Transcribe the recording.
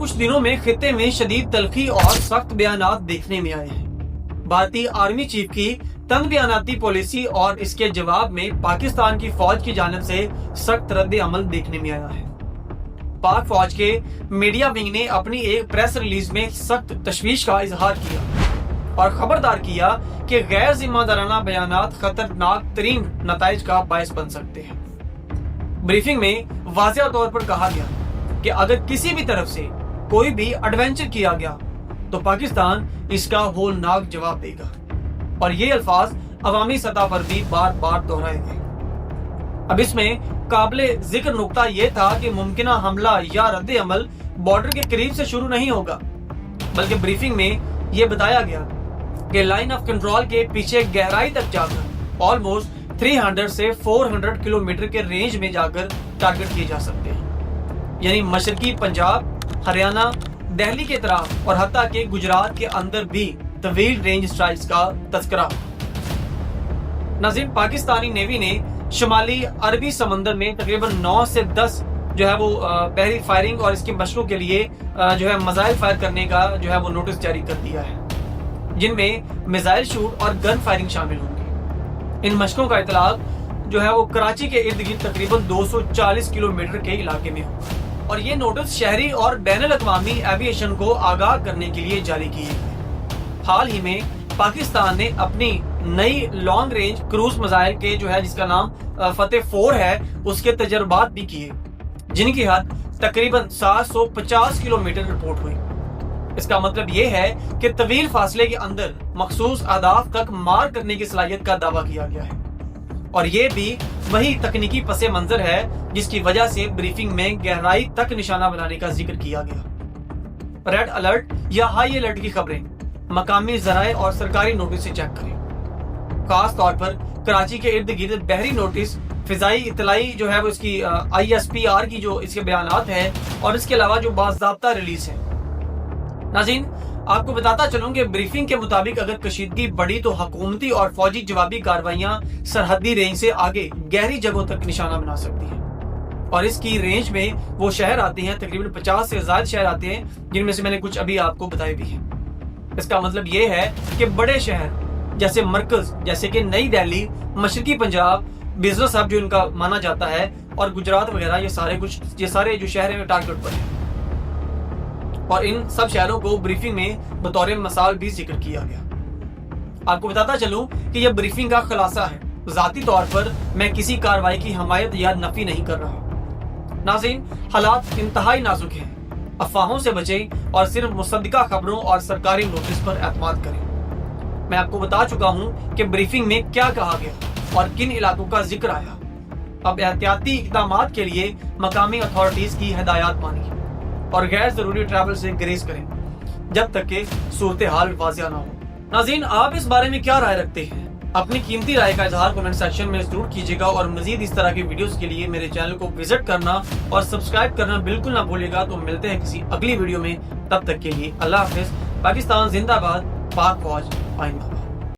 कुछ दिनों में खित्ते में शदीद तलखी और सख्त बयानात देखने में आए हैं। भारतीय आर्मी चीफ की तंग बयानाती पॉलिसी और इसके जवाब में पाकिस्तान की फौज की जानिब से सख्त रद्द अमल देखने में आया है। पाक फौज के मीडिया विंग ने अपनी एक प्रेस रिलीज में सख्त तशवीश का इजहार किया और खबरदार किया कि गैर जिम्मेदाराना बयानात खतरनाक तरीन नताइज का बायस बन सकते हैं। ब्रीफिंग में वाज़ेह तौर पर कहा गया कि अगर किसी भी तरफ से कोई भी एडवेंचर किया गया तो पाकिस्तान इसका होलनाक जवाब देगा और ये अल्फाज अवामी सतह पर भी बार बार दोहराए गए। अब इसमें काबिले जिक्र नुक्ता यह था कि मुमकिना हमला या रद्द अमल बॉर्डर के करीब से शुरू नहीं होगा, बल्कि ब्रीफिंग में यह बताया गया कि लाइन ऑफ कंट्रोल के पीछे गहराई तक जाकर ऑलमोस्ट 300 से 400 किलोमीटर के रेंज में जाकर टारगेट किए जा सकते हैं। यानी मशरकी पंजाब, हरियाणा, दिल्ली के तरफ और हत्ता के गुजरात के अंदर भी तवील रेंज स्ट्राइक्स का तस्करा। नाज़रीन, पाकिस्तानी नेवी ने शुमाली अरबी समंदर में तकरीबन 9 से 10 जो है वो बहरी फायरिंग और इसकी मशकों के लिए जो है मिसाइल फायर करने का जो है वो नोटिस जारी कर दिया है, जिनमें मिसाइल शूट और गन फायरिंग शामिल होंगी। इन मशकों का इतलाक जो है वो कराची के इर्द गिर्द तकरीबन 240 किलोमीटर के इलाके में होगा और ये नोटिस शहरी और बैनुल अक़वामी एविएशन को आगाह करने के लिए जारी किए गए। हाल ही में पाकिस्तान ने अपनी नई लॉन्ग रेंज क्रूज मिसाइल के जो है जिसका नाम फतेह 4 है उसके तजर्बात भी किए, जिनकी हद तकरीबन 750 किलोमीटर रिपोर्ट हुई। इसका मतलब ये है कि तवील फासले के अंदर मखसूस अहदाफ तक मार करने की सलाहियत का दावा किया गया है और ये भी वही तकनीकी पसे मंजर है जिसकी वजह से ब्रीफिंग में गहराई तक निशाना बनाने का जिक्र किया गया। रेड अलर्ट या हाई अलर्ट की खबरें मकामी जराए और सरकारी नोटिस से चेक करें। खास तौर पर कराची के इर्द गिर्द बहरी नोटिस, फिजाई इतलाई जो है वो इसकी ISPR की जो इसके बयानात है और इसके अलावा जो बाज़ाब्ता रिलीज है। नाज़रीन, आपको बताता चलूं कि ब्रीफिंग के मुताबिक अगर कशीदगी बढ़ी तो हुकूमती और फौजी जवाबी कार्रवाइयां सरहदी रेंज से आगे गहरी जगहों तक निशाना बना सकती हैं और इसकी रेंज में वो शहर आते हैं, तकरीबन 50 से ज्यादा शहर आते हैं, जिनमें से मैंने कुछ अभी आपको बताए भी हैं। इसका मतलब ये है कि बड़े शहर जैसे मरकज, जैसे कि नई दिल्ली, मशरकी पंजाब, बिजनेस हब जो इनका माना जाता है, और गुजरात वगैरह, ये सारे जो शहर हैं टारगेट पर हैं और इन सब शहरों को ब्रीफिंग में बतौर मिसाल भी जिक्र किया गया। आपको बताता चलूं कि यह ब्रीफिंग का खुलासा है। जाती तौर पर मैं किसी कार्रवाई की हमायत या नफी नहीं कर रहा। नाज़रीन, हालात इंतहाई नाजुक हैं। अफवाहों से बचें और सिर्फ मुसद्दिका खबरों और सरकारी नोटिस पर एतमाद करें। मैं आपको बता चुका हूं कि ब्रीफिंग में क्या कहा गया और किन इलाकों का जिक्र आया। अब एहतियाती इक़दामात के लिए मकामी अथॉरिटीज की हिदायत मानिए और गैर जरूरी ट्रैवल से ग्रेज करें जब तक कि सूरत हाल वाज़िया ना हो। नाज़रीन, आप इस बारे में क्या राय रखते हैं? अपनी कीमती राय का इजहार कमेंट सेक्शन में जरूर कीजिएगा और मजीद इस तरह की वीडियोस के लिए मेरे चैनल को विजिट करना और सब्सक्राइब करना बिल्कुल ना भूलिएगा। तो मिलते हैं किसी अगली वीडियो में, तब तक के लिए अल्लाह हाफिज। पाकिस्तान जिंदाबाद, पाक फौज आइंदा।